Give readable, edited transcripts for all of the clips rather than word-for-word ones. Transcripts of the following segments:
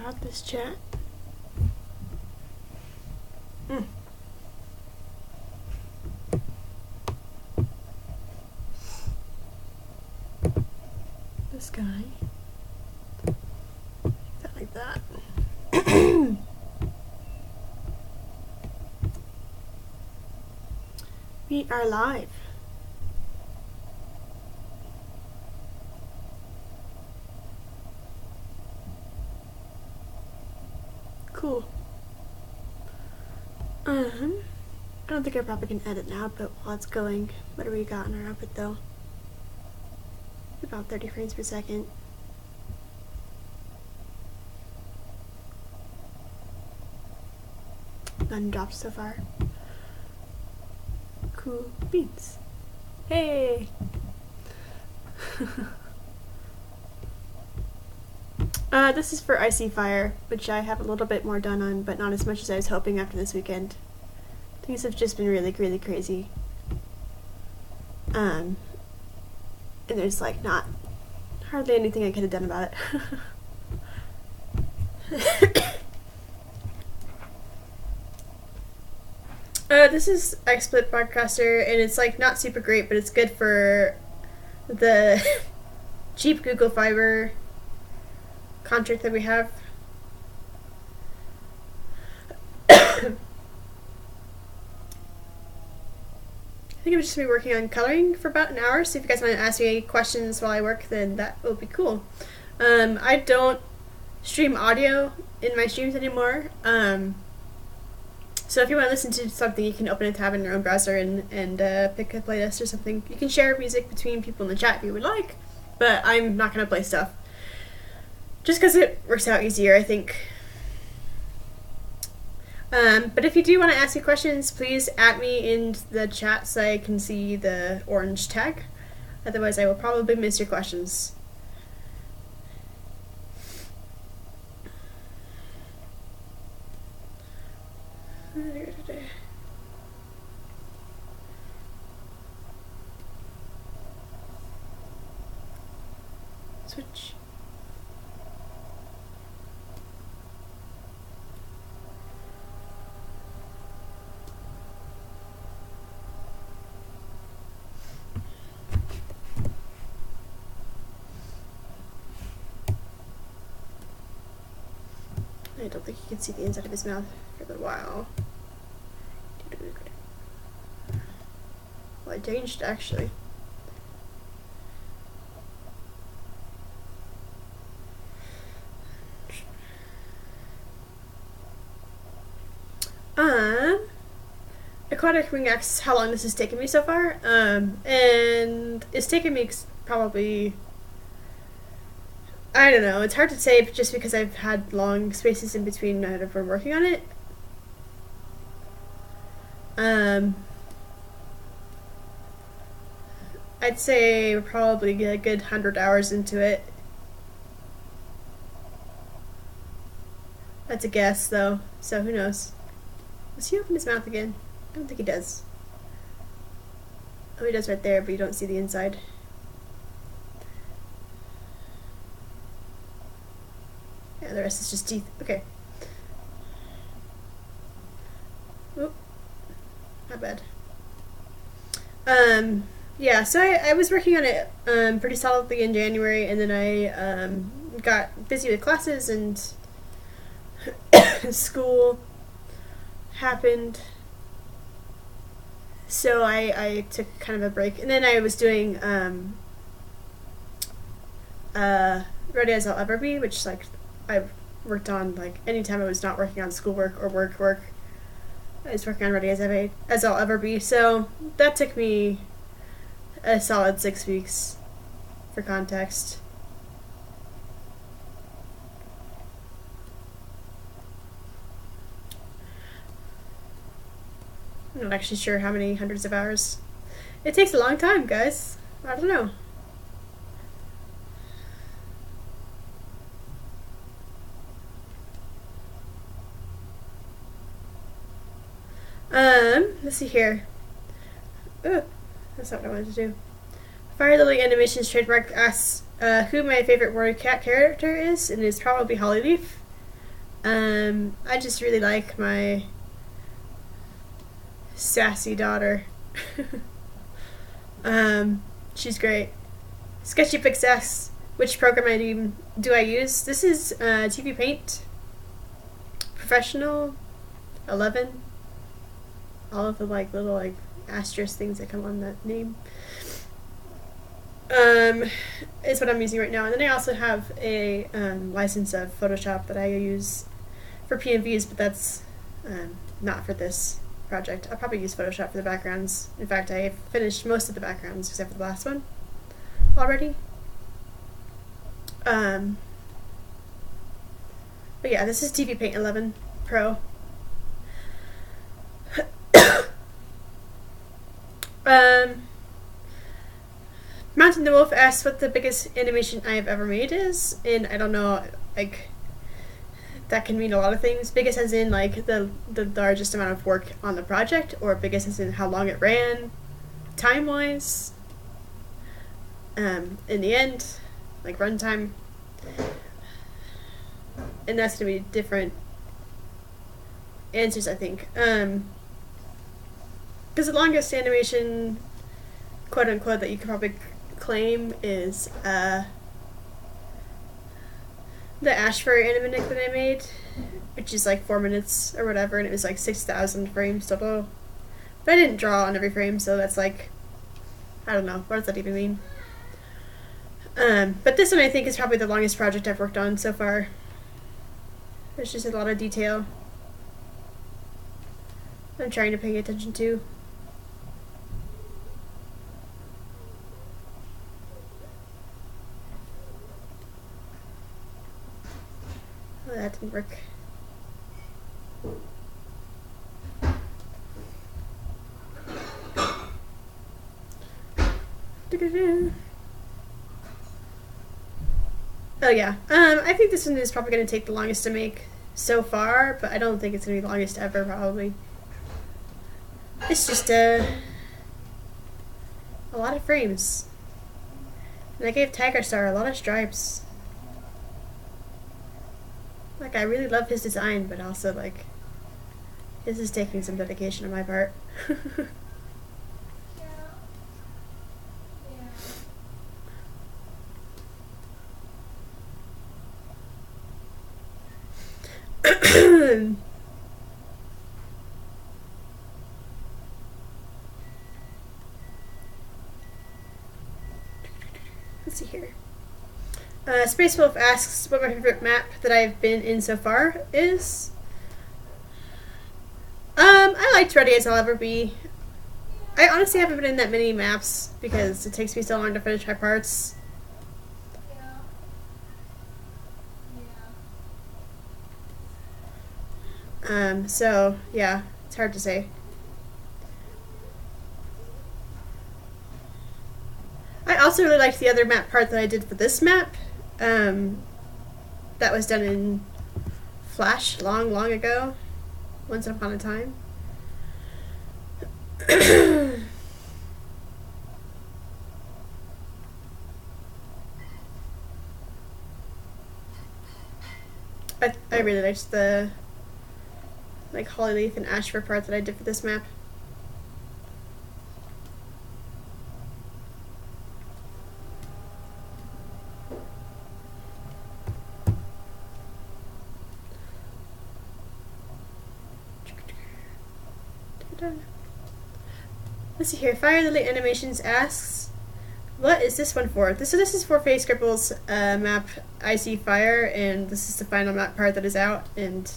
about this chat. This guy. Like that. We are live. Cool. I don't think I probably can edit now, but while it's going, what do we got in our output though? About 30 frames per second. None dropped so far. Cool beans. Hey! This is for IseeFire, which I have a little bit more done on, but not as much as I was hoping after this weekend. Things have just been really, really crazy. And there's like not hardly anything I could have done about it. This is XSplit Broadcaster, and it's like not super great, but it's good for the cheap Google Fiber contract that we have. I think I'm just going to be working on coloring for about an hour, so if you guys want to ask me any questions while I work, then that will be cool. I don't stream audio in my streams anymore, so if you want to listen to something, you can open a tab in your own browser and pick a playlist or something. You can share music between people in the chat if you would like, but I'm not going to play stuff. Just because it works out easier, I think. But if you do want to ask me questions, please add me in the chat so I can see the orange tag. Otherwise, I will probably miss your questions. Switch. I don't think you can see the inside of his mouth for a little while. Well, I changed actually. Aquatic Ring asks how long this has taken me so far, and it's taken me probably, I don't know, it's hard to say just because I've had long spaces in between whenever working on it. I'd say we're probably a good 100 hours into it. That's a guess though, so who knows. Does he open his mouth again? I don't think he does. Oh, he does right there, but you don't see the inside. Yeah, the rest is just teeth. Okay. Oop. Not bad. Yeah, so I was working on it pretty solidly in January, and then I got busy with classes and school happened. So I took kind of a break, and then I was doing Ready As I'll Ever Be, which like I worked on like anytime I was not working on schoolwork or work. I was working on Ready As I'll Ever Be. So that took me a solid 6 weeks for context. I'm not actually sure how many hundreds of hours. It takes a long time, guys. I don't know. Let's see here. Ooh, that's not what I wanted to do. Fire Lily Animations trademark asks who my favorite Warrior Cat character is, and it's probably Hollyleaf. I just really like my sassy daughter. She's great. Sketchy Pixess. Which program do I use? This is TV Paint Professional 11. All of the like little like asterisk things that come on that name. Is what I'm using right now. And then I also have a license of Photoshop that I use for PMVs, but that's not for this project. I'll probably use Photoshop for the backgrounds. In fact, I finished most of the backgrounds except for the last one already. But yeah, this is TV Paint 11 Pro. Mountain the Wolf asks what the biggest animation I have ever made is, and I don't know, like, that can mean a lot of things. Biggest as in, like, the largest amount of work on the project, or biggest as in how long it ran, time-wise, in the end, like, runtime. And that's going to be different answers, I think. Because the longest animation, quote-unquote, that you could probably claim is the IseeFire animatic that I made, which is like 4 minutes or whatever, and it was like 6,000 frames total. But I didn't draw on every frame, so that's like, I don't know, what does that even mean? But this one I think is probably the longest project I've worked on so far. There's just a lot of detail I'm trying to pay attention to. Oh, that didn't work. Oh yeah, I think this one is probably going to take the longest to make so far, but I don't think it's going to be the longest ever, probably. It's just a lot of frames. And I gave Tiger Star a lot of stripes. Like, I really love his design, but also, like, this is taking some dedication on my part. Let's see here. Space Wolf asks what my favorite map that I've been in so far is. I liked Ready As I'll Ever Be. I honestly haven't been in that many maps because it takes me so long to finish my parts. So yeah, it's hard to say. I also really liked the other map part that I did for this map. That was done in Flash long, long ago. Once upon a time. I really liked the like Holly Leaf and IseeFire part that I did for this map. Let's see here. Fire Lily Animations asks, what is this one for? This is for Face Scribble's map IseeFire, and this is the final map part that is out. And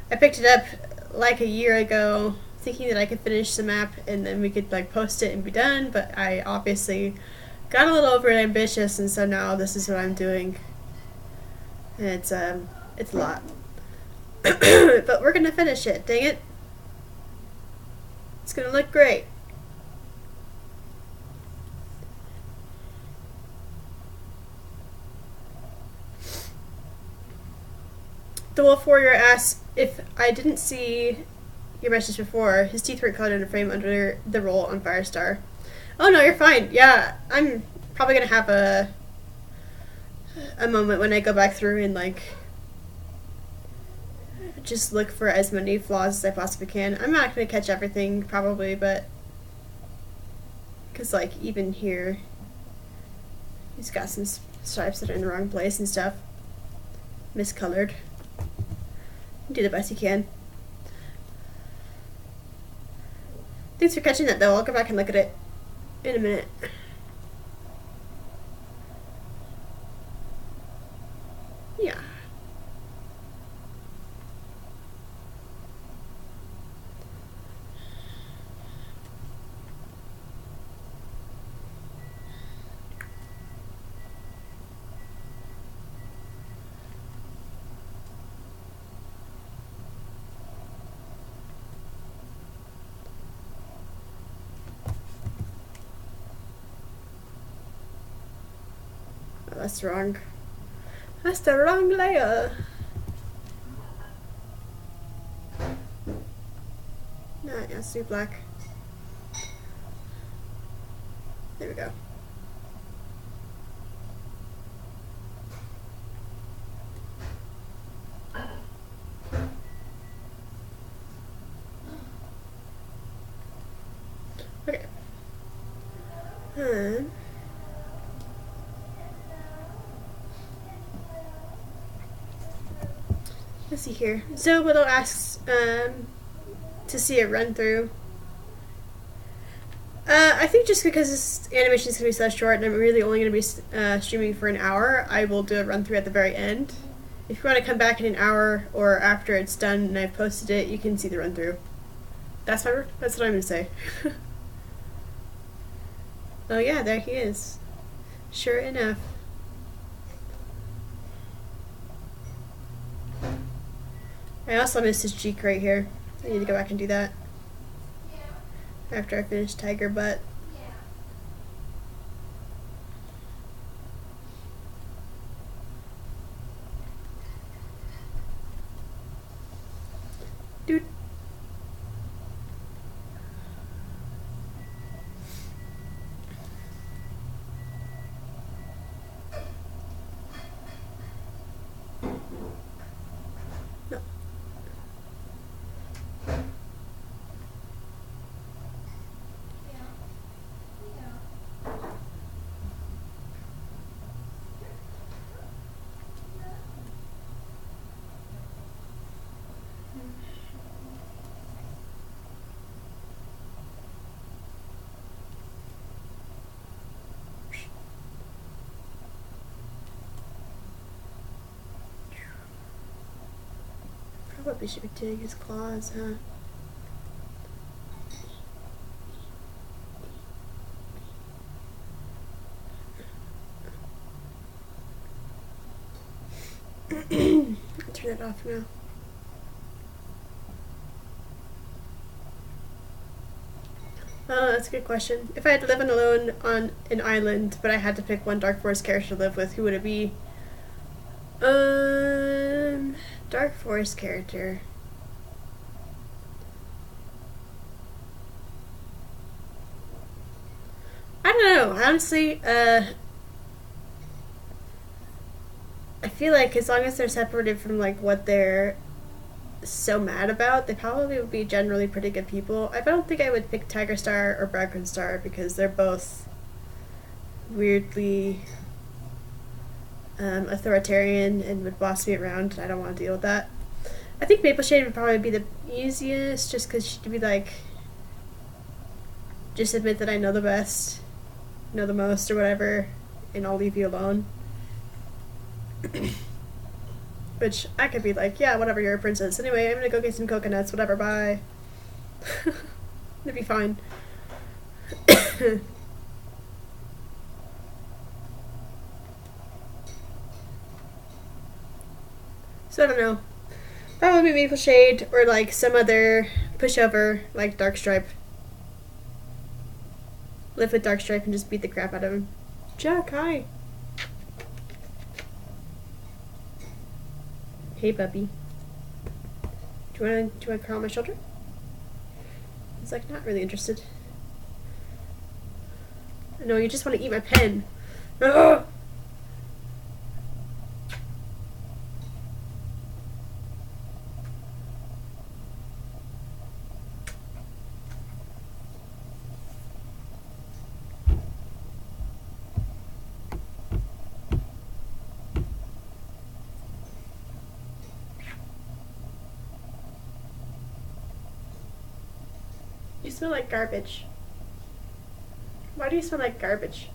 I picked it up like a year ago, thinking that I could finish the map and then we could like post it and be done. But I obviously got a little over ambitious, and so now this is what I'm doing. And it's a lot, but we're gonna finish it. Dang it! It's gonna look great. The Wolf Warrior asks if I didn't see your message before. His teeth weren't colored in a frame under the roll on Firestar. Oh no, you're fine. Yeah, I'm probably gonna have a moment when I go back through and like just look for as many flaws as I possibly can. I'm not going to catch everything, probably, but... Because, like, even here, he's got some stripes that are in the wrong place and stuff. Miscolored. Do the best you can. Thanks for catching that, though. I'll go back and look at it in a minute. Yeah. Oh, that's wrong. That's the wrong layer. No, yeah, let's do black. There we go. Okay. Let's see here. So Willow asks to see it run through. I think just because this animation is going to be so short and I'm really only going to be streaming for an hour, I will do a run through at the very end. If you want to come back in an hour or after it's done and I've posted it, you can see the run through. That's what I'm going to say. Oh yeah, there he is. Sure enough. I also missed his cheek right here. I need to go back and do that after I finish Tiger Butt. Dude. No. Probably should be doing his claws, huh? Turn it off now. Oh, that's a good question. If I had to live alone on an island, but I had to pick one Dark Forest character to live with, who would it be? Dark Forest character. I don't know. Honestly, I feel like as long as they're separated from like what they're so mad about, they probably would be generally pretty good people. I don't think I would pick Tiger Star or Broken Star because they're both weirdly authoritarian and would boss me around, and I don't want to deal with that. I think Maple Shade would probably be the easiest just because she'd be like, just admit that I know the best, know the most, or whatever, and I'll leave you alone. Which I could be like, yeah, whatever, you're a princess. Anyway, I'm gonna go get some coconuts, whatever, bye. It'd be fine. So I don't know. Probably Maple Shade or like some other pushover like Darkstripe. Live with Darkstripe and just beat the crap out of him. Jack, hi. Hey, puppy. Do you want to crawl on my shoulder? He's like not really interested. No, you just want to eat my pen. Ugh! smell like garbage. Why do you smell like garbage?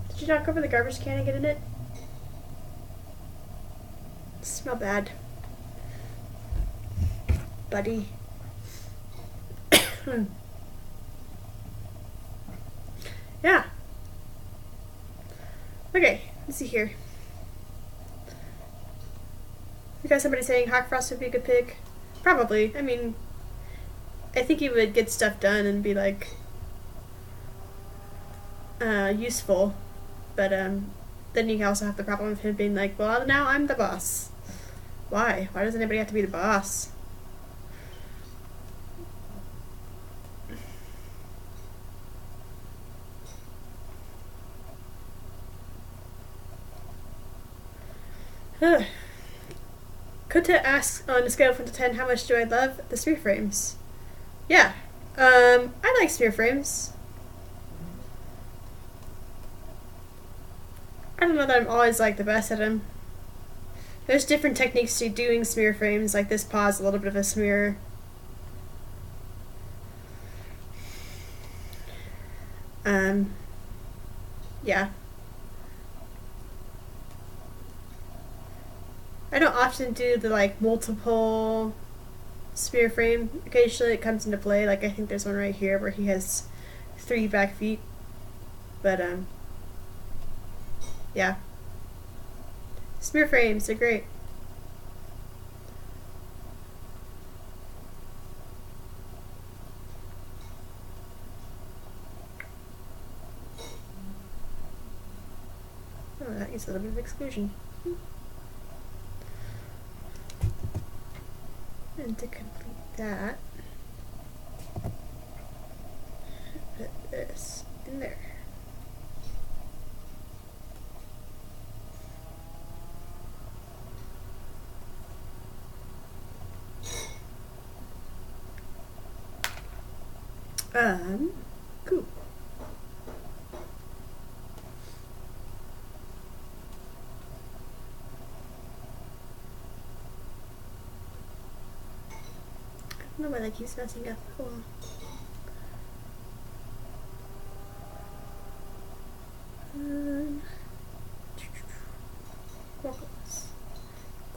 Did you not go over the garbage can and get in it? Smell bad. Buddy. Yeah. Okay, let's see here. We got somebody saying Hawk Frost would be a good pick. Probably. I mean, I think he would get stuff done and be like useful. But then you also have the problem of him being like, well, now I'm the boss. Why? Why does anybody have to be the boss? Kota asks, on a scale of 1 to 10, how much do I love the smear frames? Yeah, I like smear frames. I don't know that I'm always like the best at them. There's different techniques to doing smear frames, like this paw is a little bit of a smear. Yeah. I don't often do the like multiple smear frame. Occasionally it comes into play, like I think there's one right here where he has 3 back feet. But yeah. Smear frames are great. Oh, that needs a little bit of exclusion. And to complete that, put this in there. Cool. I don't know why that keeps messing up. Hold on.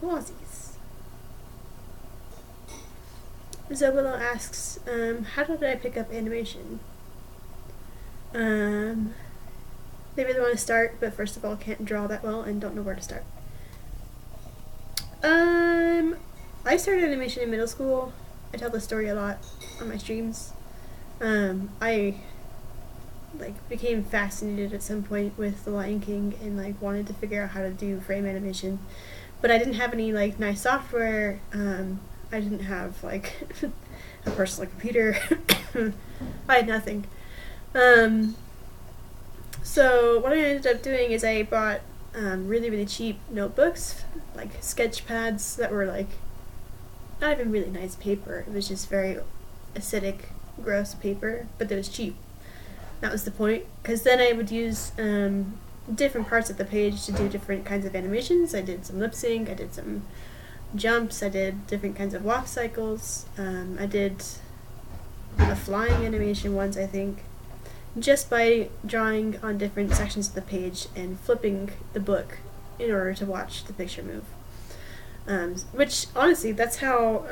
Glossies. Zobilo asks, how did I pick up animation? They really want to start, but first of all can't draw that well and don't know where to start. I started animation in middle school. I tell the story a lot on my streams. I like became fascinated at some point with The Lion King and like wanted to figure out how to do frame animation, but I didn't have any like nice software. I didn't have like a personal computer. I had nothing. So what I ended up doing is I bought really cheap notebooks, like sketch pads that were like not even really nice paper. It was just very acidic, gross paper, but it was cheap. That was the point, because then I would use different parts of the page to do different kinds of animations. I did some lip sync, I did some jumps, I did different kinds of walk cycles. I did a flying animation once, I think, just by drawing on different sections of the page and flipping the book in order to watch the picture move. Which, honestly, that's how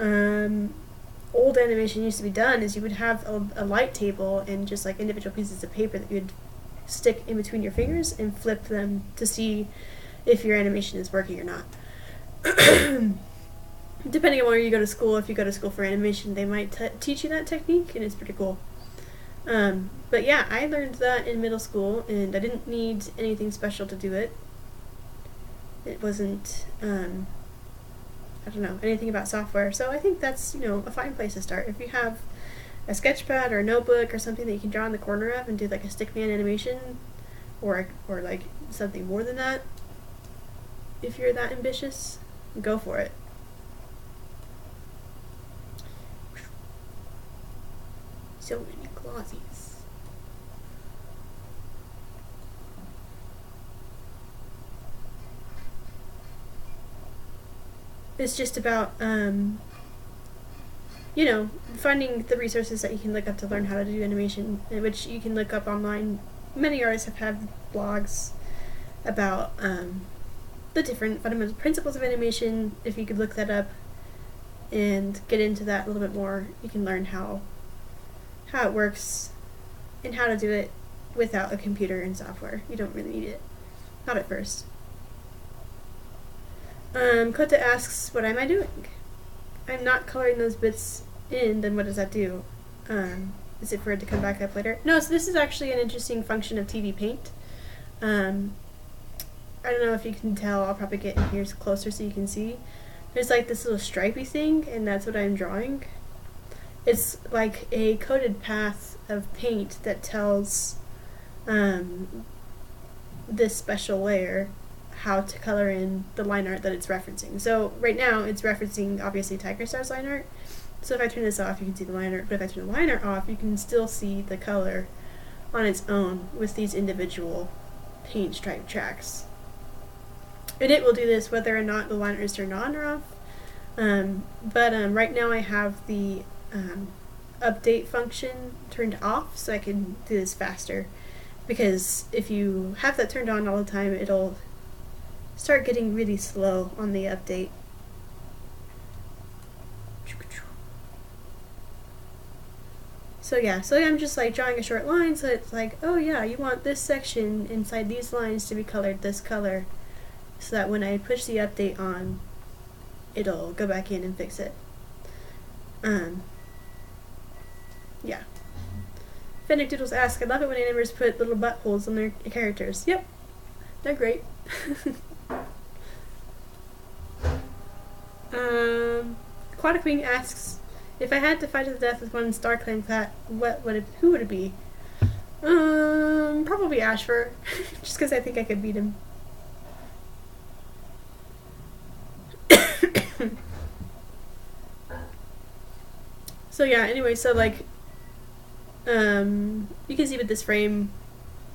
old animation used to be done, is you would have a light table and just like individual pieces of paper that you would stick in between your fingers and flip them to see if your animation is working or not. Depending on where you go to school, if you go to school for animation, they might teach you that technique, and it's pretty cool. But yeah, I learned that in middle school, and I didn't need anything special to do it. It wasn't, I don't know, anything about software, so I think that's, you know, a fine place to start. If you have a sketch pad or a notebook or something that you can draw in the corner of and do like a stickman animation, or like something more than that, if you're that ambitious, go for it. So many glossies. is just about, you know, finding the resources that you can look up to learn how to do animation, which you can look up online. Many artists have had blogs about the different fundamental principles of animation. If you could look that up and get into that a little bit more, you can learn how it works and how to do it without a computer and software. You don't really need it. Not at first. Kota asks, what am I doing? I'm not coloring those bits in, then what does that do? Is it for it to come back up later? No, so this is actually an interesting function of TV Paint. I don't know if you can tell, I'll probably get in here closer so you can see. There's like this little stripey thing, and that's what I'm drawing. It's like a coded path of paint that tells this special layer how to color in the line art that it's referencing. So right now it's referencing obviously Tiger Star's line art. So if I turn this off, you can see the line art, but if I turn the line art off, you can still see the color on its own with these individual paint stripe tracks. And it will do this whether or not the line art is turned on or off. Right now I have the update function turned off so I can do this faster. Because if you have that turned on all the time, it'll start getting really slow on the update. So yeah, I'm just like drawing a short line, so it's like, oh yeah, you want this section inside these lines to be colored this color, so that when I push the update on, it'll go back in and fix it. Yeah. Fennec Doodles asks, I love it when animators put little buttholes on their characters. Yep, they're great. Aquatic Wing asks, if I had to fight to the death with one Star Clan cat, who would it be? Probably Ashfur, just because I think I could beat him. So yeah, anyway, so like, you can see with this frame,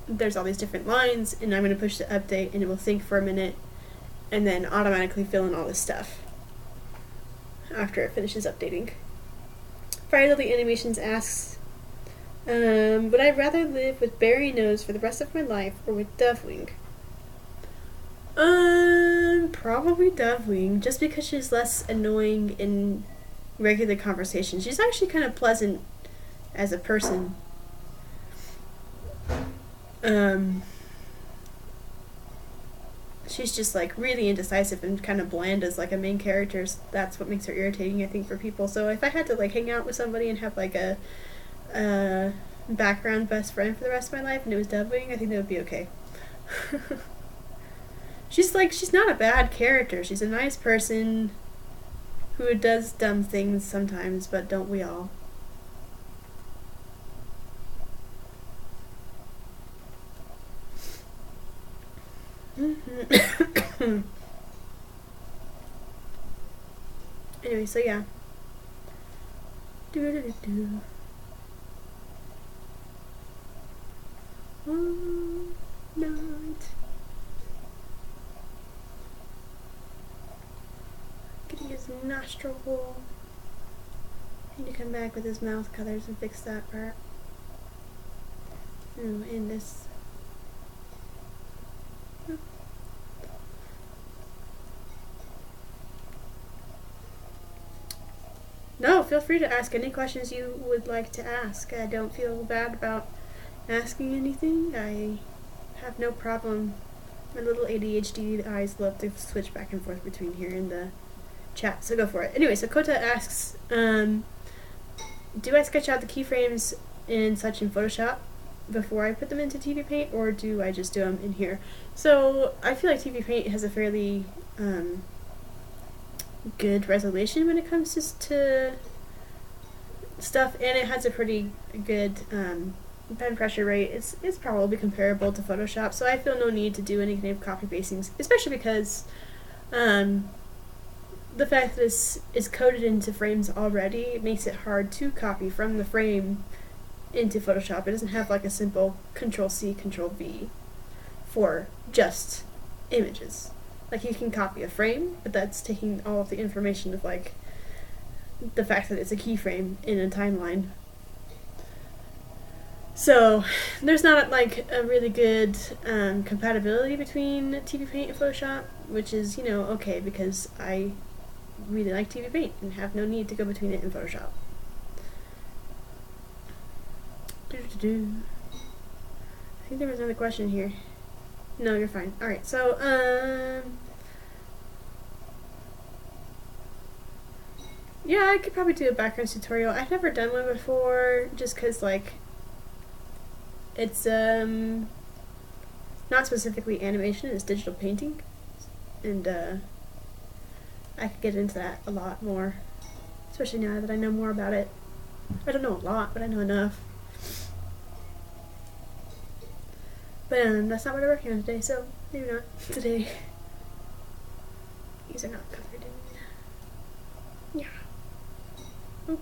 there's all these different lines, and I'm going to push the update, and it will think for a minute, and then automatically fill in all this stuff after it finishes updating. Fire Lily Animations asks, would I rather live with Berry Nose for the rest of my life or with Dovewing? Probably Dovewing, just because she's less annoying in regular conversations. She's actually kind of pleasant as a person. She's just like really indecisive and kind of bland as like a main character. So that's what makes her irritating, I think, for people. So if I had to like hang out with somebody and have like a background best friend for the rest of my life and it was Dovewing, I think that would be okay. She's not a bad character. She's a nice person who does dumb things sometimes, but don't we all? Anyway, so yeah. Not getting his nostril hole. Need to come back with his mouth colors and fix that part. Ooh, and this. No, feel free to ask any questions you would like to ask. I don't feel bad about asking anything. I have no problem. My little ADHD eyes love to switch back and forth between here and the chat, so go for it. Anyway, so Kota asks, do I sketch out the keyframes and such in Photoshop before I put them into TV Paint, or do I just do them in here? So I feel like TV Paint has a fairly good resolution when it comes to stuff, and it has a pretty good pen pressure rate. It's probably comparable to Photoshop, so I feel no need to do any kind of copy pastings, especially because the fact that this is coded into frames already makes it hard to copy from the frame into Photoshop. It doesn't have like a simple Control-C, Control-V for just images. Like you can copy a frame, but that's taking all of the information of like the fact that it's a keyframe in a timeline. So there's not like a really good compatibility between TV Paint and Photoshop, which is, you know, okay, because I really like TV Paint and have no need to go between it and Photoshop. I think there was another question here. No, you're fine. Alright, so yeah, I could probably do a background tutorial. I've never done one before, just because like it's not specifically animation, it's digital painting, and I could get into that a lot more, especially now that I know more about it. I don't know a lot, but I know enough. But that's not what I'm working on today, so maybe not today. These are not covered in. Yeah. Oh.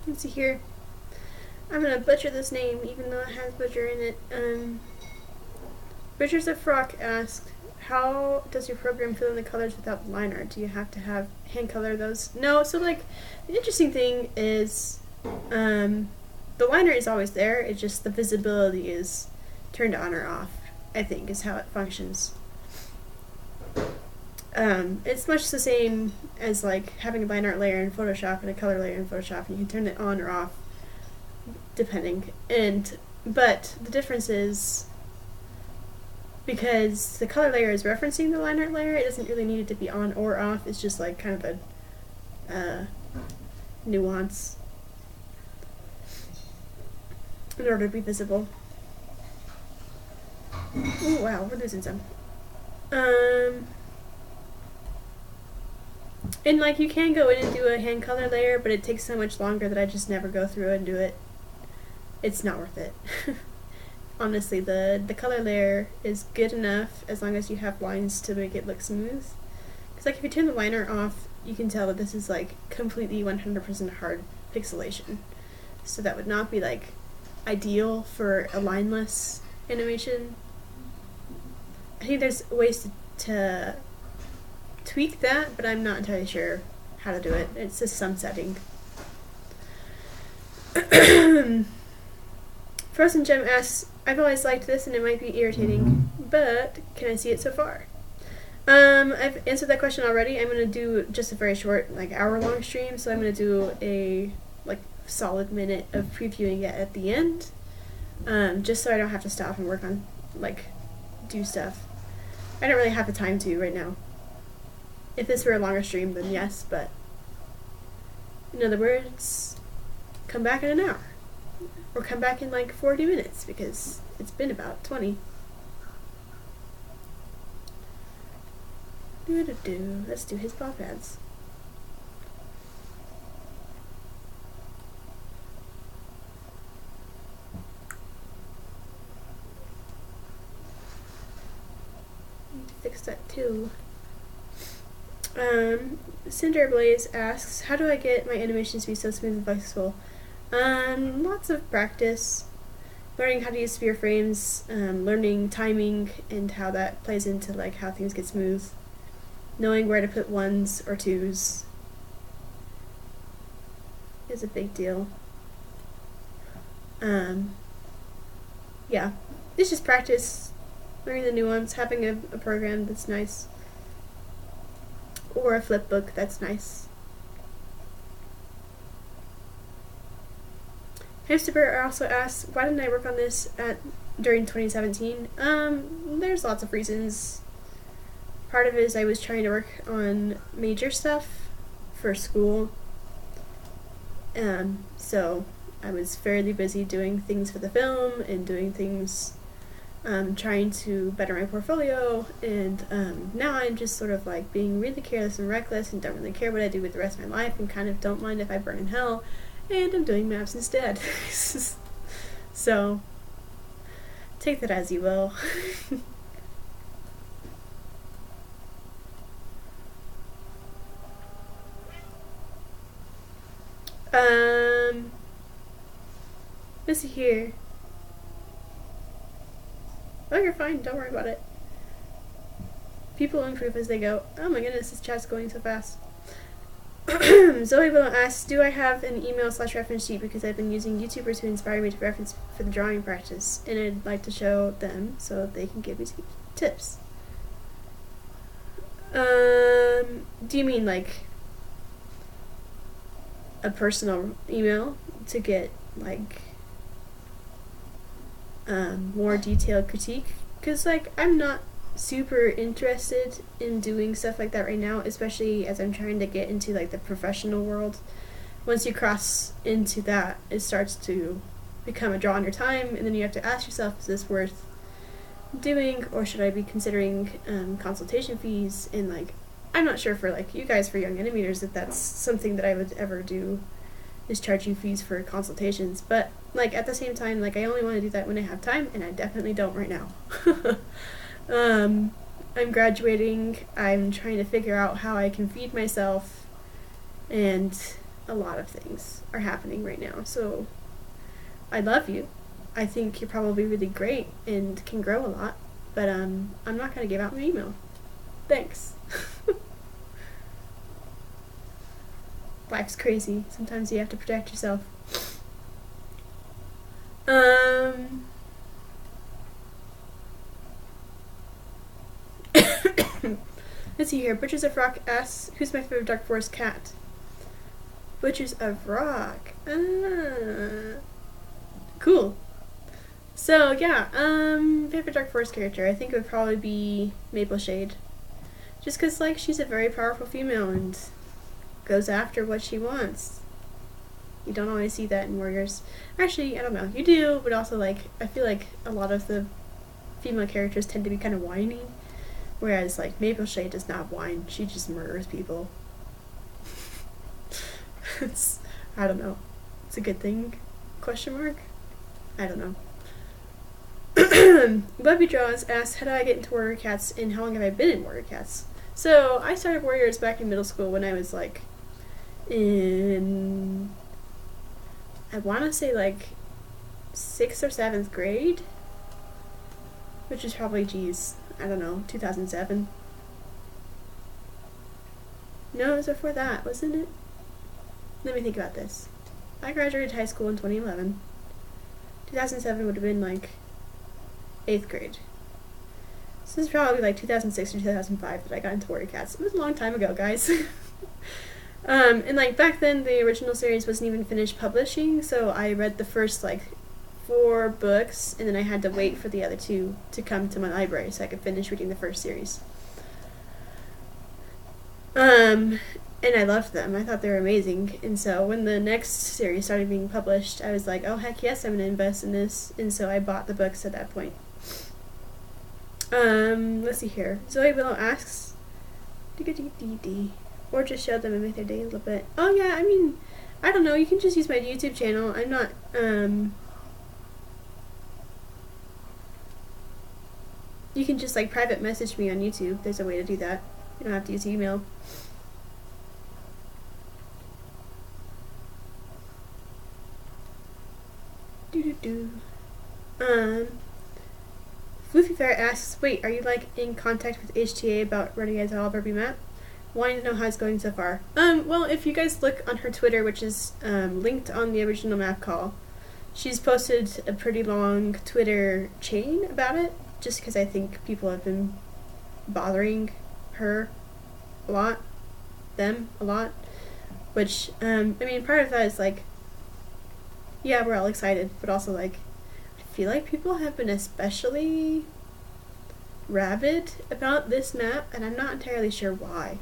Let's see here. I'm gonna butcher this name, even though it has butcher in it. Butchers of Frock asked, how does your program fill in the colors without liner? Do you have to have hand color those? No, so like, the interesting thing is, the liner is always there, it's just the visibility is turned on or off, I think, is how it functions. It's much the same as like having a line art layer in Photoshop and a color layer in Photoshop, and you can turn it on or off depending. But the difference is, because the color layer is referencing the line art layer, it doesn't really need it to be on or off. It's just like kind of a nuance in order to be visible. Oh wow, we're losing some. And like you can go in and do a hand color layer, but it takes so much longer that I just never go through and do it. It's not worth it. Honestly, the color layer is good enough as long as you have lines to make it look smooth. Because like if you turn the liner off, you can tell that this is like completely 100% hard pixelation. So that would not be like ideal for a lineless animation. I think there's ways to tweak that, but I'm not entirely sure how to do it. It's just some setting. Frozen Gem asks, I've always liked this and it might be irritating, but can I see it so far? I've answered that question already. I'm going to do just a very short, like hour-long stream, so I'm going to do a like solid minute of previewing it at the end, just so I don't have to stop and work on, like, do stuff. I don't really have the time to right now. If this were a longer stream, then yes, but in other words, come back in an hour. Or come back in like 40 minutes, because it's been about 20. Let's do his paw pads. Need to fix that too. Cinderblaze asks, how do I get my animations to be so smooth and flexible? Lots of practice, learning how to use sphere frames, learning timing and how that plays into like how things get smooth, knowing where to put ones or twos is a big deal. Yeah, it's just practice, learning the nuance, having a program that's nice, or a flip book that's nice. Hamsterbear also asks, why didn't I work on this during 2017? There's lots of reasons. Part of it is I was trying to work on major stuff for school, so I was fairly busy doing things for the film and doing things, trying to better my portfolio, and now I'm just sort of like being really careless and reckless and don't really care what I do with the rest of my life and kind of don't mind if I burn in hell. And I'm doing maps instead. So, take that as you will. Let's see here. Oh, you're fine. Don't worry about it. People improve as they go. Oh my goodness, this chat's going so fast. Zoe Willow asks, do I have an email/reference sheet because I've been using YouTubers who inspire me to reference for the drawing practice, and I'd like to show them so they can give me tips. Do you mean like a personal email to get like more detailed critique? Because like I'm not super interested in doing stuff like that right now, especially as I'm trying to get into like the professional world. Once you cross into that, it starts to become a draw on your time, and then you have to ask yourself, is this worth doing, or should I be considering consultation fees? And like I'm not sure for like you guys, for young animators, if that's something that I would ever do, is charge you fees for consultations. But like at the same time, like I only want to do that when I have time, and I definitely don't right now. I'm graduating, I'm trying to figure out how I can feed myself, and a lot of things are happening right now. So I love you. I think you're probably really great and can grow a lot, but I'm not going to give out my email. Thanks. Life's crazy. Sometimes you have to protect yourself. Let's see here. Butchers of Rock asks, who's my favorite Dark Forest cat? Butchers of Rock. Cool. So yeah, favorite Dark Forest character, I think it would probably be Maple Shade. Just cause like she's a very powerful female and goes after what she wants. You don't always see that in Warriors. Actually, I don't know. You do, but also like I feel like a lot of the female characters tend to be kind of whiny. Whereas, like, Maple Shade does not whine. She just murders people. I don't know. It's a good thing? Question mark? I don't know. Bubby Draws asks, how do I get into Warrior Cats, and how long have I been in Warrior Cats? So, I started Warriors back in middle school when I was, like, in... I want to say, like, 6th or 7th grade? Which is probably, geez... I don't know, 2007. No, it was before that, wasn't it? Let me think about this. I graduated high school in 2011. 2007 would have been like 8th grade. So this is probably like 2006 or 2005 that I got into Warrior Cats. It was a long time ago, guys. And like back then the original series wasn't even finished publishing, so I read the first like 4 books, and then I had to wait for the other 2 to come to my library so I could finish reading the first series. And I loved them. I thought they were amazing. And so when the next series started being published, I was like, oh heck yes, I'm going to invest in this. And so I bought the books at that point. Let's see here. Zoe Willow asks, or just show them and make their day a little bit. Oh yeah, I mean, I don't know, you can just use my YouTube channel. I'm not, you can just like private message me on YouTube. There's a way to do that. You don't have to use email. IseeFire asks, wait, are you like in contact with HTA about running as all Barbie map? Wanting to know how it's going so far. Well, if you guys look on her Twitter, which is linked on the original map call, she's posted a pretty long Twitter chain about it. Just because I think people have been bothering her a lot, them a lot, which, I mean, part of that is like, yeah, we're all excited, but also like, I feel like people have been especially rabid about this map, and I'm not entirely sure why.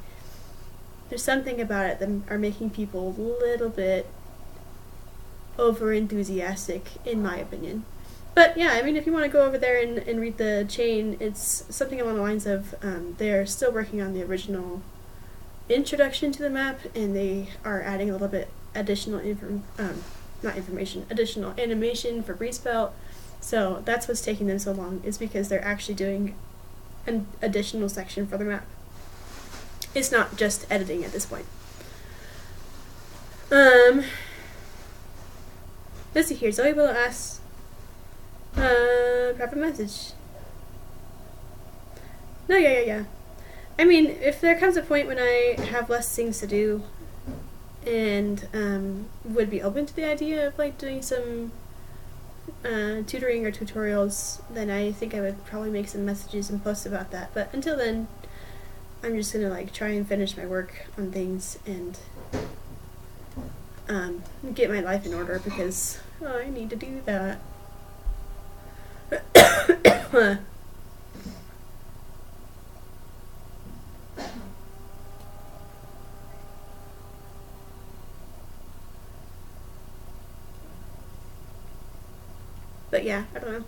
There's something about it that are making people a little bit over enthusiastic, in my opinion. But yeah, I mean, if you want to go over there and read the chain, it's something along the lines of they're still working on the original introduction to the map, and they are adding a little bit additional additional animation for Breeze Belt. So that's what's taking them so long, is because they're actually doing an additional section for the map. It's not just editing at this point. Let's see here. Zoe Willow asks, private message. No, yeah. I mean, if there comes a point when I have less things to do and would be open to the idea of like doing some tutoring or tutorials, then I think I would probably make some messages and posts about that. But until then, I'm just gonna like try and finish my work on things and get my life in order because I need to do that. But yeah, I don't know.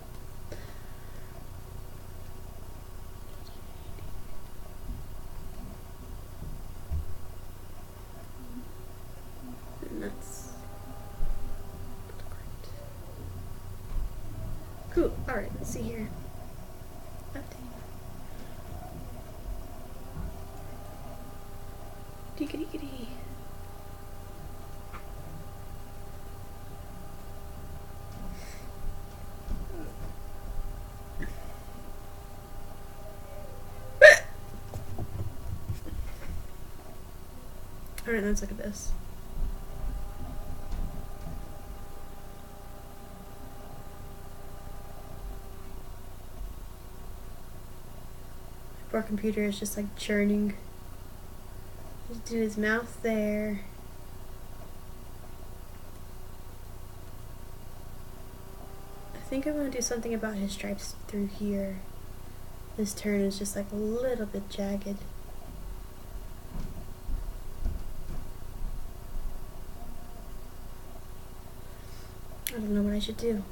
And that's cool. Alright, let's see here. Giggity giddy. Alright, let's look at this. My poor computer is just like churning. Just do his mouth there. I think I'm gonna do something about his stripes through here. This turn is just like a little bit jagged. I don't know what I should do.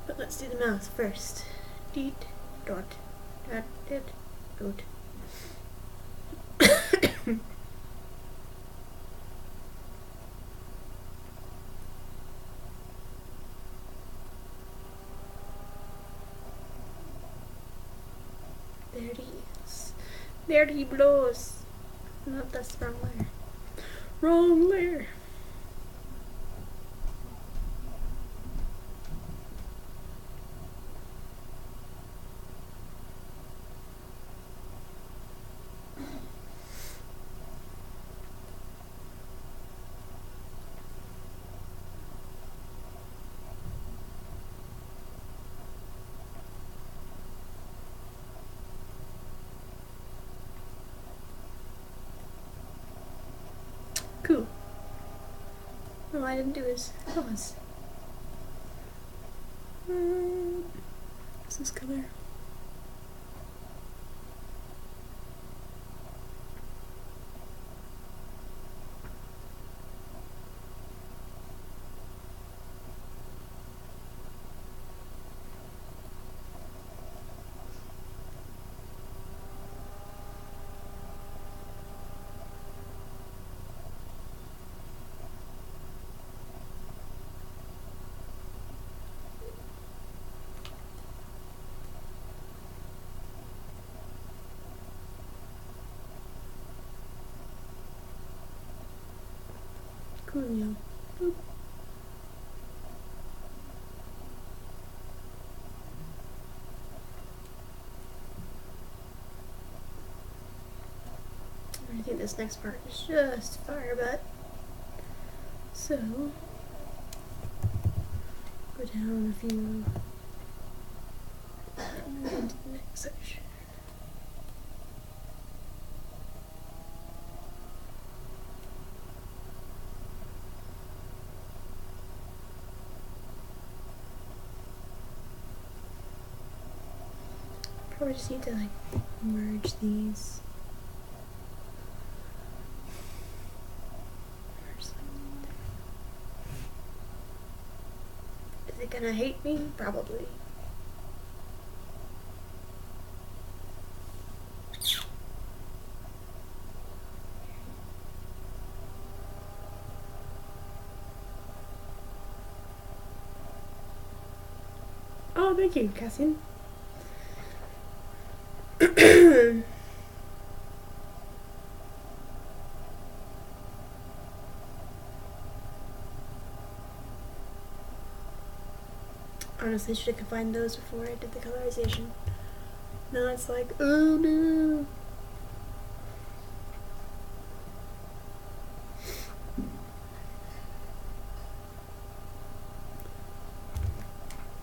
But let's do the mouth first. Deet, dot, dot, dot, dot. There he is. There he blows. No, that's the wrong layer. Wrong layer. Cool. No, I didn't do his nose. What's this color? Coolio. Boop. I think this next part is just fire, but so go down a few and move into the next section. Probably just need to like merge these. Is it gonna hate me? Probably. Oh, thank you, Cassian. Honestly, should have combined those before I did the colorization. Now it's like, oh no.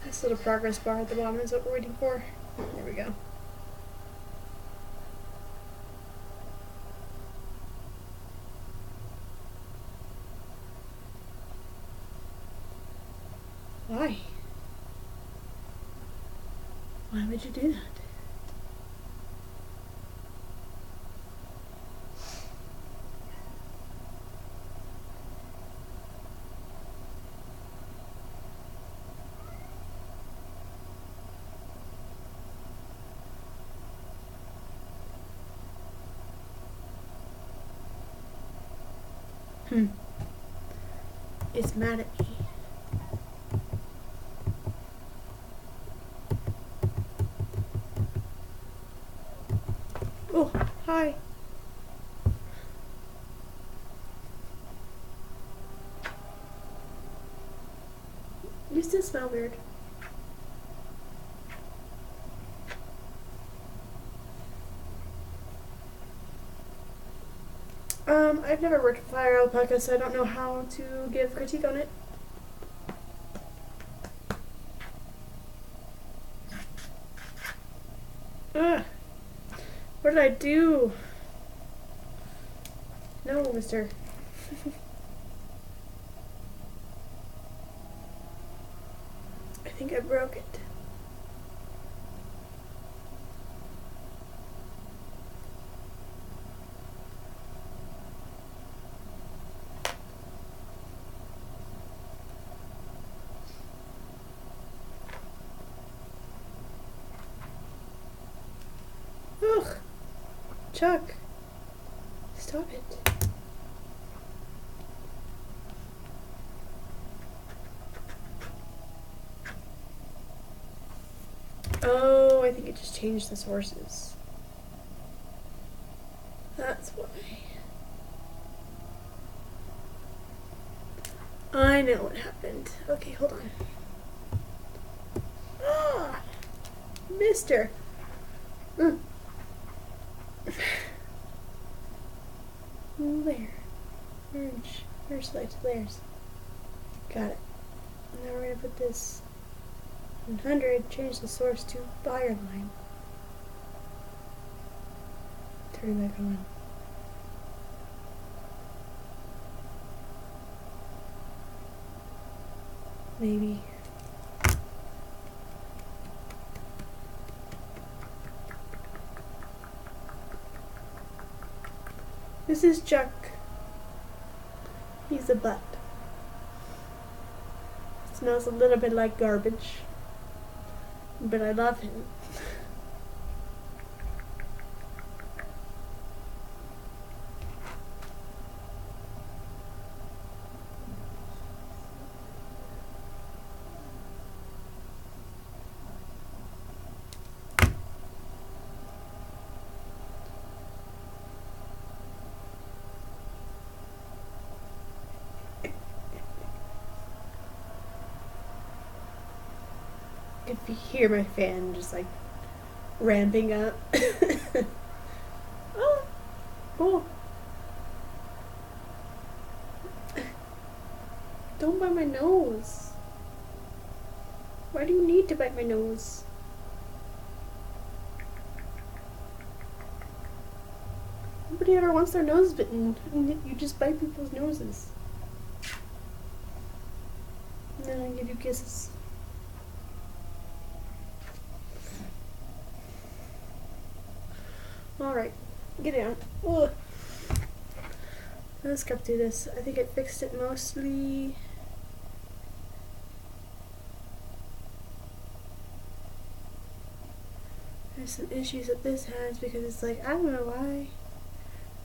This little progress bar at the bottom is what we're waiting for. There we go. Why? Why would you do that? It's mad at me. Oh, hi. You still smell weird. I've never worked with Fire Alpaca, so I don't know how to give critique on it. Ugh. What did I do? No, mister. I think I broke it. Ugh. Chuck. Stop it. Oh, I think it just changed the sources. That's why. I know what happened. Okay, hold on. Ah! Mister. Layer. Merge select layers. Got it. Now we're gonna put this 100, change the source to fire line. Turn it back on. Maybe. This is Chuck. He's a butt. Smells a little bit like garbage, but I love him. If you hear my fan just like ramping up. Oh, oh. Don't bite my nose. Why do you need to bite my nose? Nobody ever wants their nose bitten. You just bite people's noses. And then I give you kisses. Alright, get down. Ugh. Let's go through this. I think it fixed it mostly. There's some issues that this has because it's like, I don't know why.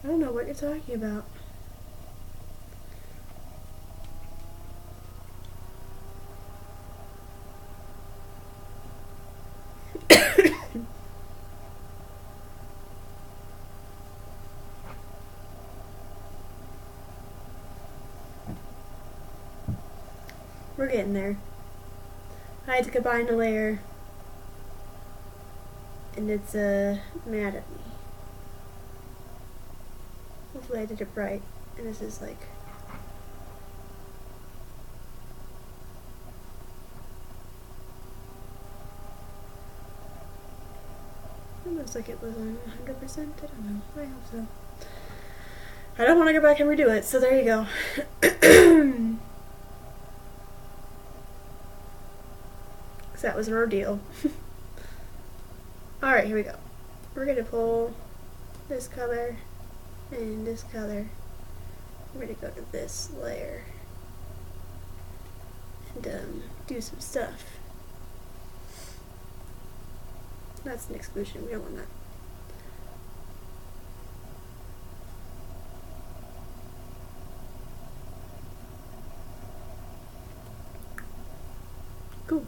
I don't know what you're talking about. We're getting there. I had to combine a layer, and it's mad at me. Hopefully I did it right, and this is like... It looks like it was on 100%, I don't know, I hope so. I don't want to go back and redo it, so there you go. Because that was an ordeal. Alright, here we go. We're going to pull this color and this color. We're going to go to this layer and do some stuff. That's an exclusion, we don't want that. Cool.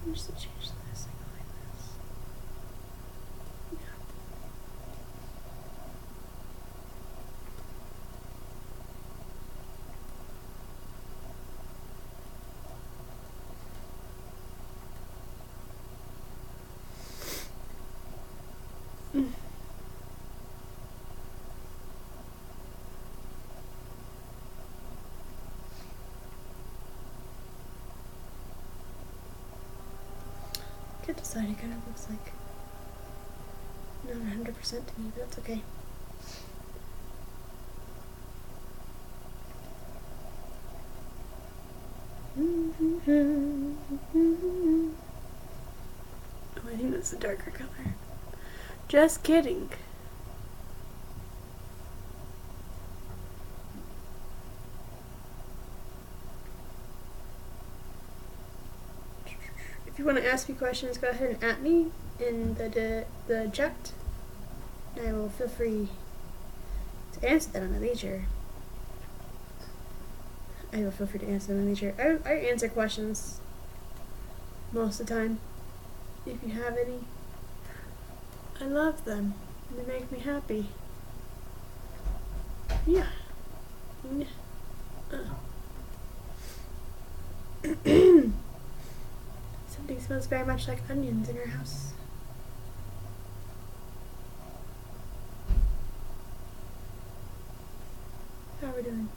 I'm just gonna change this and go like this. Yeah. Can't decide, it kind of looks like not 100% to me, but that's okay. Oh, I think that's the darker color. Just kidding. If you want to ask me questions, go ahead and at me in the chat. I will feel free to answer them in the leisure. I will feel free to answer them in the leisure. I answer questions most of the time. If you have any, I love them. They make me happy. Yeah. Something smells very much like onions in our house. How are we doing?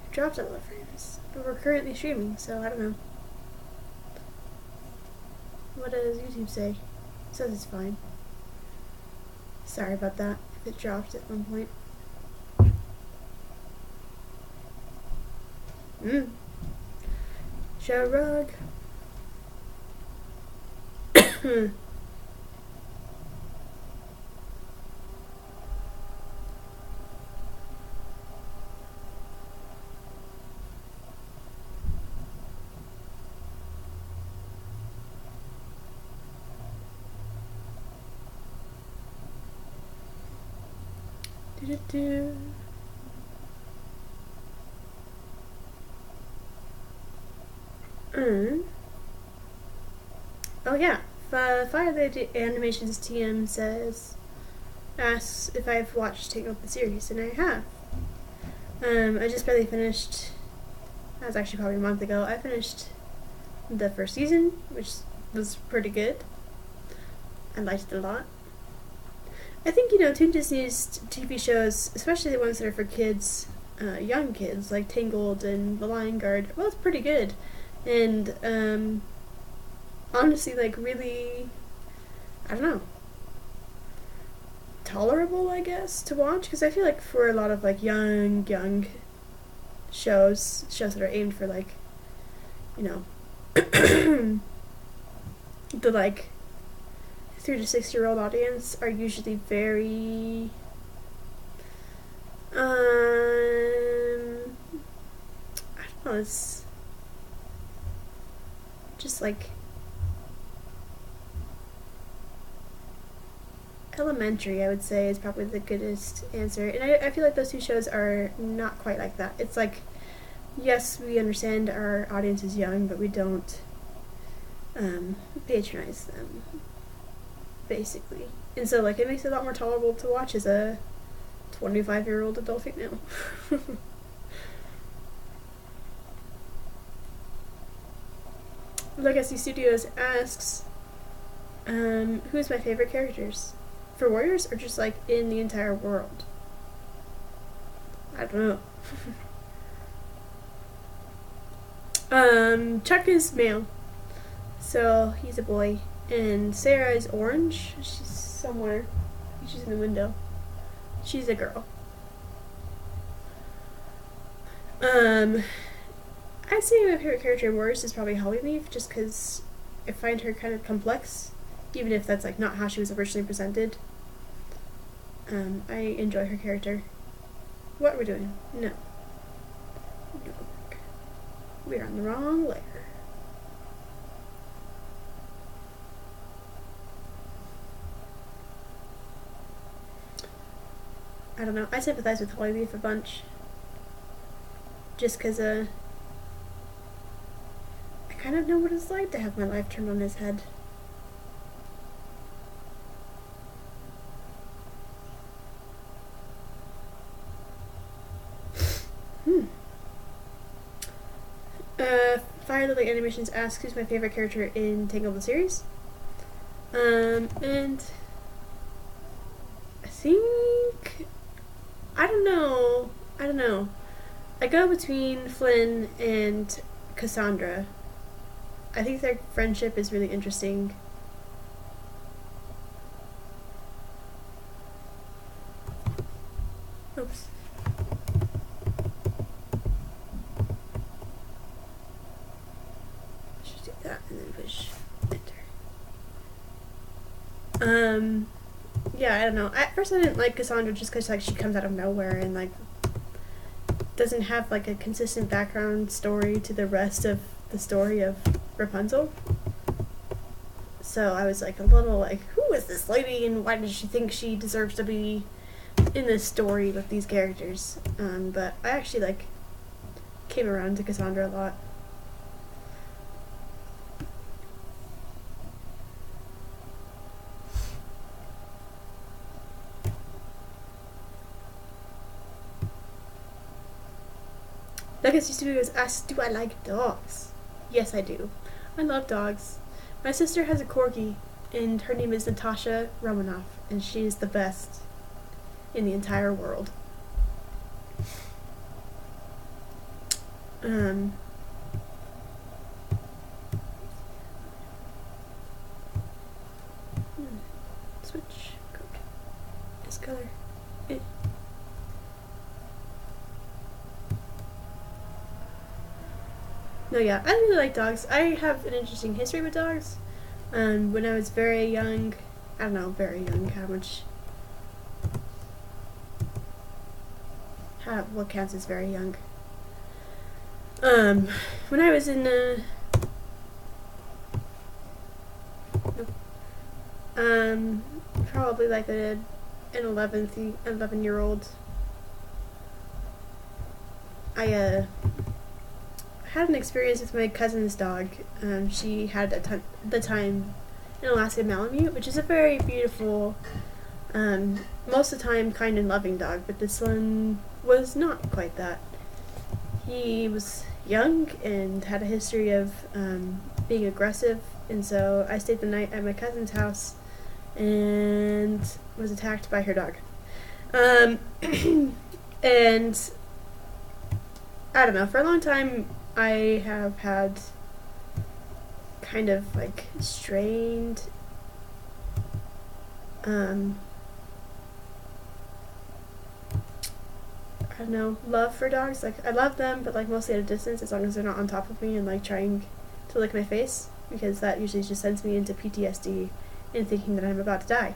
It dropped all the frames, but we're currently streaming, so I don't know. What does YouTube say? It says it's fine. Sorry about that, if it dropped at one point. Show rug. Do-do-do. Oh yeah, Fire the Animations TM asks if I've watched Take Up the series, and I have. I just barely finished. That was actually probably a month ago. I finished the first season, which was pretty good. I liked it a lot. I think, Toon Disney's TV shows, especially the ones that are for kids, young kids, like Tangled and The Lion Guard, well, it's pretty good. And, honestly, like, really, I don't know, tolerable, I guess, to watch, because I feel like for a lot of, like, young shows that are aimed for, like, the, like, 3 to 6 year old audience are usually very I don't know, it's just like elementary, I would say, is probably the goodest answer. And I feel like those two shows are not quite like that. It's like, yes, we understand our audience is young, but we don't patronize them, basically. And so, like, it makes it a lot more tolerable to watch as a 25-year-old adult female. Legacy Studios asks, who's my favorite characters? For Warriors, or just, like, in the entire world? I don't know. Chuck is male, so he's a boy. And Sarah is orange. She's somewhere. She's in the window. She's a girl. I'd say my favorite character in Warriors is probably Hollyleaf, just because I find her kind of complex, even if that's like not how she was originally presented. I enjoy her character. What are we doing? No. We're on the wrong layer. I don't know. I sympathize with Hollyleaf a bunch. Just because, I kind of know what it's like to have my life turned on his head. Fire Lily Animations asks who's my favorite character in Tangled the series. And I think I don't know. I go between Flynn and Cassandra. I think their friendship is really interesting. Oops. Should do that and then push enter. Yeah, I don't know. At first I didn't like Cassandra just because like she comes out of nowhere and like doesn't have like a consistent background story to the rest of the story of Rapunzel. So I was like a little like, who is this lady and why does she think she deserves to be in this story with these characters? But I actually like came around to Cassandra a lot. Legacy Studios asks, do I like dogs? Yes, I do. I love dogs. My sister has a corgi, and her name is Natasha Romanoff, and she is the best in the entire world. Switch code. This color. No, yeah, I really like dogs. I have an interesting history with dogs. When I was very young, I don't know, very young, what counts as very young? When I was in, probably like an 11-year-old, I, had an experience with my cousin's dog. She had at the time an Alaska Malamute, which is a very beautiful, most of the time kind and loving dog, but this one was not quite that. He was young and had a history of being aggressive, and so I stayed the night at my cousin's house and was attacked by her dog. And I don't know, for a long time I have had kind of like strained I don't know, love for dogs. Like, I love them, but like mostly at a distance, as long as they're not on top of me and like trying to lick my face, because that usually just sends me into PTSD and thinking that I'm about to die.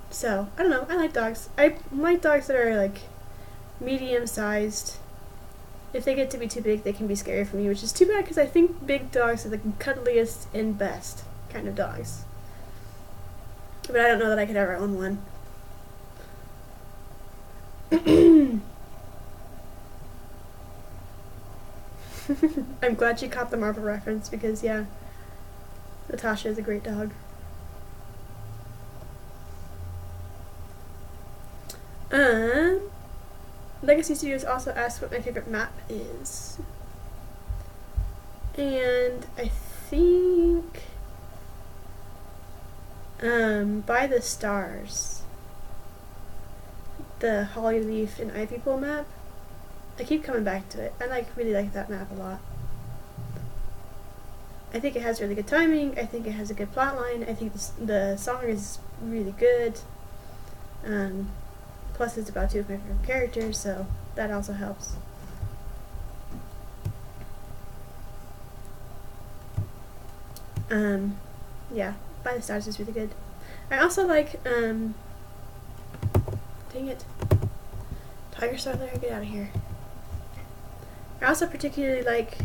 So I don't know, I like dogs. I like dogs that are like medium sized. If they get to be too big, they can be scary for me, which is too bad because I think big dogs are the cuddliest and best kind of dogs. But I don't know that I could ever own one. I'm glad you caught the Marvel reference because, yeah, Natasha is a great dog. Legacy Studios also asked what my favorite map is. And I think By the Stars. The Holly Leaf and Ivy Pool map. I keep coming back to it. I really like that map a lot. I think it has really good timing. I think it has a good plot line. I think the song is really good. Plus it's about 2 of my favorite characters, so that also helps. Yeah, By the Stars is really good. I also like, dang it. Tiger Starler, get out of here. I also particularly like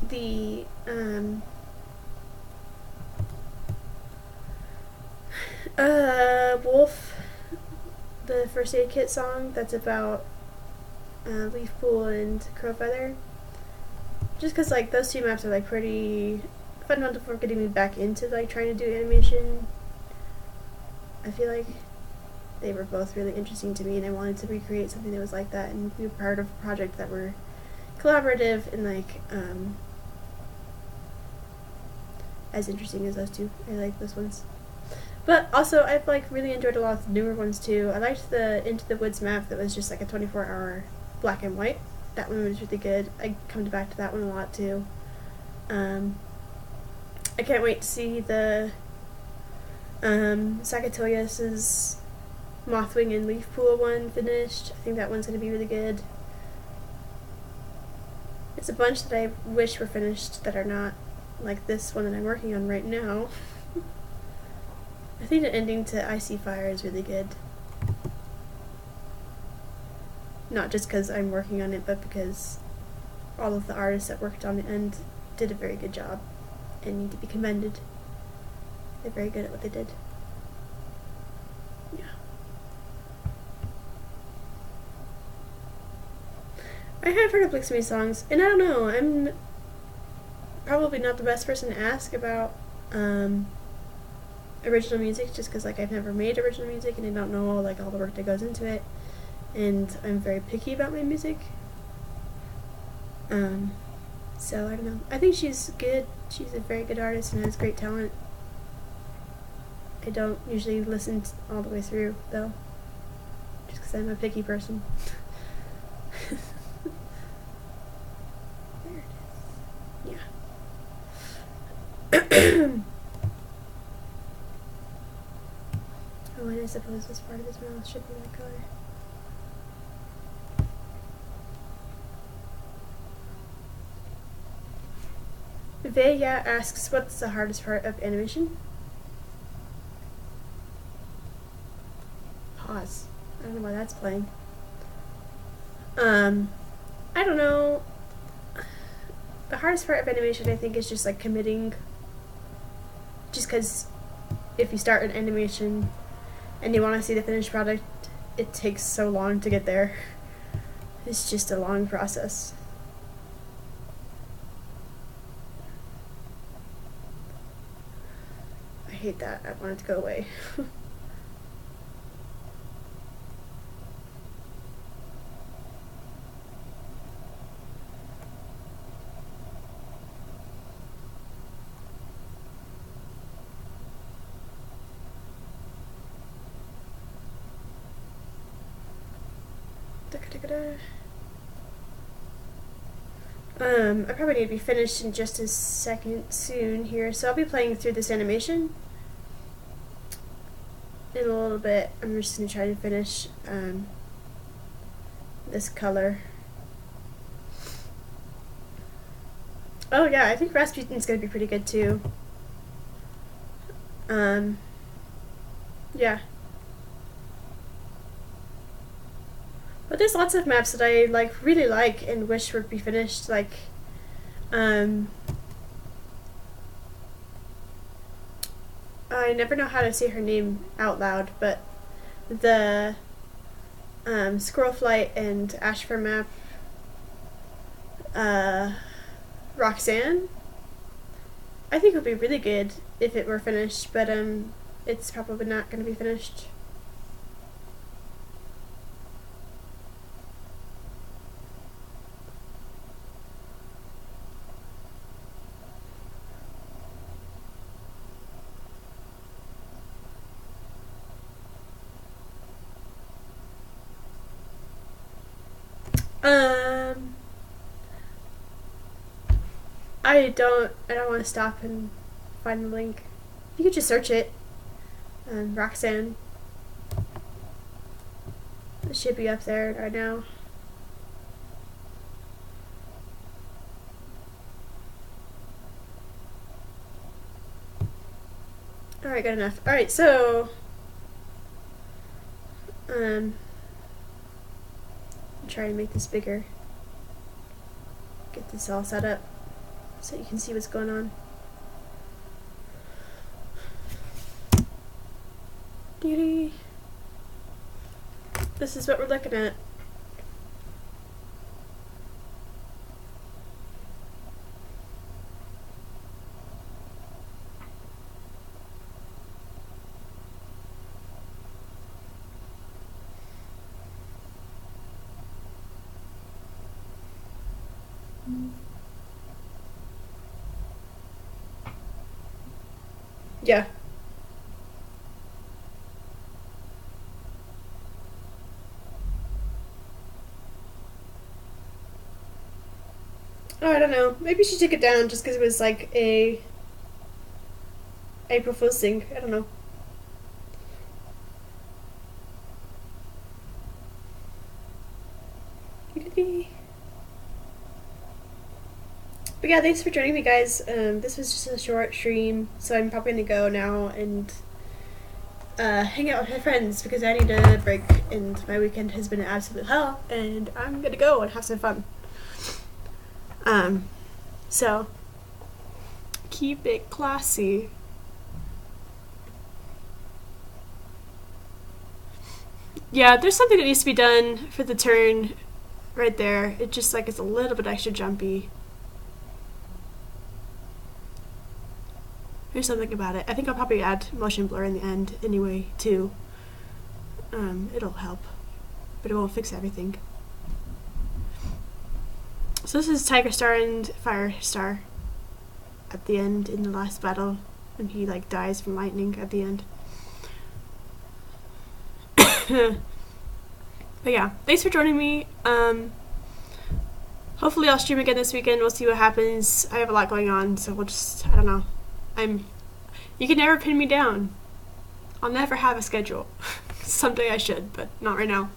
the, Wolf, the First Aid Kit song that's about Leaf Pool and Crowfeather. Just because like those 2 maps are like pretty fundamental for getting me back into like trying to do animation. I feel like they were both really interesting to me, and I wanted to recreate something that was like that and be a part of a project that were collaborative and like as interesting as those 2. I like those ones. But also, I've like really enjoyed a lot of the newer ones too. I liked the Into the Woods map that was just like a 24-hour black and white. That one was really good. I come back to that one a lot too. I can't wait to see the Sakatoyas' Mothwing and Leaf Pool one finished. I think that one's going to be really good. There's a bunch that I wish were finished that are not, like this one that I'm working on right now. I think the ending to IseeFire is really good. Not just because I'm working on it, but because all of the artists that worked on the end did a very good job and need to be commended. They're very good at what they did. Yeah. I have heard of Blixsby songs, and I don't know, I'm probably not the best person to ask about original music, just because like I've never made original music and I don't know like all the work that goes into it, and I'm very picky about my music. So I don't know. I think she's good. She's a very good artist and has great talent. I don't usually listen all the way through though, just because I'm a picky person. There it is. Yeah. Oh, and I suppose this part of his mouth should be that color. Veya asks, what's the hardest part of animation? Pause. I don't know why that's playing. I don't know. The hardest part of animation, I think, is just like committing. Just because if you start an animation and you want to see the finished product, it takes so long to get there. It's just a long process. I hate that. I want it to go away. I probably need to be finished in just a second soon here, so I'll be playing through this animation in a little bit. I'm just going to try to finish this color. Oh yeah, I think Rasputin's going to be pretty good too. Yeah. But there's lots of maps that I really like and wish would be finished, like I never know how to say her name out loud, but the Squirrel Flight and Ashfur map, Roxanne, I think it would be really good if it were finished, but it's probably not going to be finished. I don't want to stop and find the link. You could just search it. Roxanne. It should be up there right now. Alright, good enough. Alright, so try to make this bigger. Get this all set up so you can see what's going on. This is what we're looking at. Yeah. Oh, I don't know. Maybe she took it down just because it was like a April Fool's thing. I don't know. But yeah, thanks for joining me, guys. This was just a short stream, so I'm probably gonna go now and hang out with my friends because I need a break and my weekend has been absolute hell, and I'm gonna go and have some fun. So keep it classy. Yeah, there's something that needs to be done for the turn right there. It just like it's a little bit extra jumpy. There's something about it. I think I'll probably add motion blur in the end anyway too. It'll help, but it won't fix everything. So this is Tiger Star and Fire Star at the end in the last battle when he like dies from lightning at the end. But yeah, thanks for joining me. Hopefully I'll stream again this weekend. We'll see what happens. I have a lot going on, so we'll just, I don't know. You can never pin me down. I'll never have a schedule. Someday I should, but not right now.